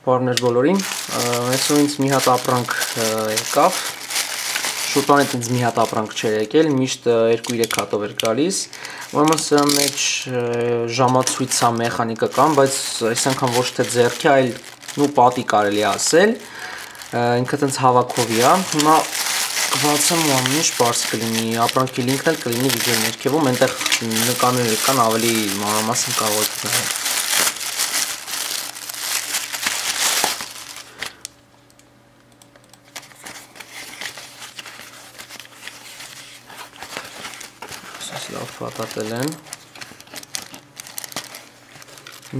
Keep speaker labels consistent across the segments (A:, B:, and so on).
A: Բարներ բոլորին, այսօր ինձ մի հատ ապրանք եկավ, շուտանից ինձ մի հատ ապրանք չէր եկել, միշտ 2-3 հատով էր գալիս, ուրեմն սրա մեջ ժամացույցա մեխանիկա կան, բայց այս անգամ ոչ թե ձեռքի, այլ պատի կարելի ասել, ինքը տենց հավաքովի է, հիմա կբացեմ ու ամեն ինչ պարզ կլինի, ապրանքի լինքն էլ կլինի վիդեոյի ներքևում, այնտեղ նկարներ կան ավելի մանրամասն կարող եք նայել։ Լավ պատատել են,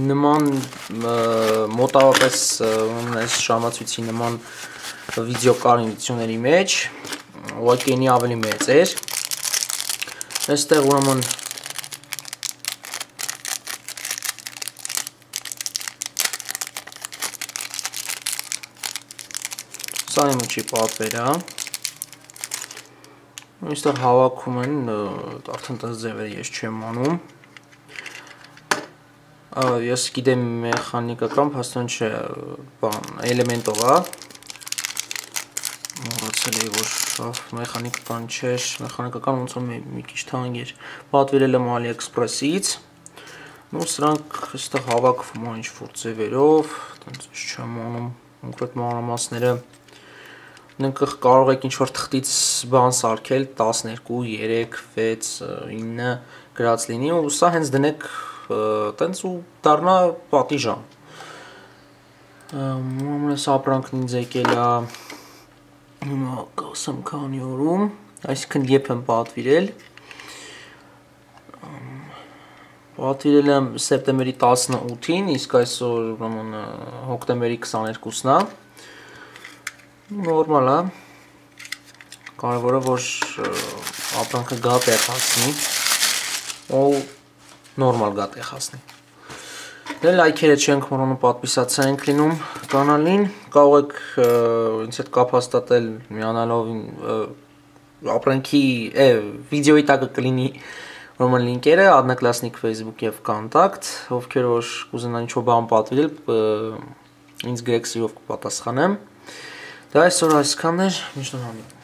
A: նման մոտավորապես այս ժամացույցի նման վիդեո կար վիդեոների մեջ, ուղղակի ավելի մեծ էր, այստեղ ուրեմն սա իմ ուղի պատվերը, այստեղ հավաքում են, արդեն տես ձևերը ես չեմ անում, ես գիտեմ մեխանիկական, փաստորեն չէ, էլեմենտով է, մոռացել էի, որ մեխանիկական չէր, մեխանիկական ոնց որ մի քիչ թանկ էր, պատվիրել եմ AliExpress-ից, ու սրանք այստեղ հավաքվում են ինչ-որ ձևերով, տենց չեմ անում կոնկրետ մանրամասները, Նենք կարող եք ինչ-որ թղթից բան սարքել 12, 3, 6, 9 գրած լինի ու սա հենց դնեք տենց ու դառնա պատիժան։ Այս ապրանքն ինձ եկել է կասեմ քանի օրում, այսինքն երբ եմ պատվիրել։ Պատվիրել եմ սեպտեմբերի 18-ին, իսկ այսօր ուրեմն հոկտեմբերի 22-ն է։ Նորմալ է, կարևորը որ ապրանքը գա տեղ հասնի, ու նորմալ գա տեղ հասնի։ Դե լայքերը չենք մոռանում, պատվիսացիա ենք լինում կանալին, կարող եք ինձ հետ կապ հաստատել միանալով ապրանքի վիդեոյի տակը կլինի ուրեմն լինքերը, Одноклассник, Facebook և Contact, ովքեր որ կուզենան ինչ-որ բան պատվիրել, ինձ գրեք սիրով կպատասխանեմ։ Դա այսօր այսքանն էր, միշտ նորմալ։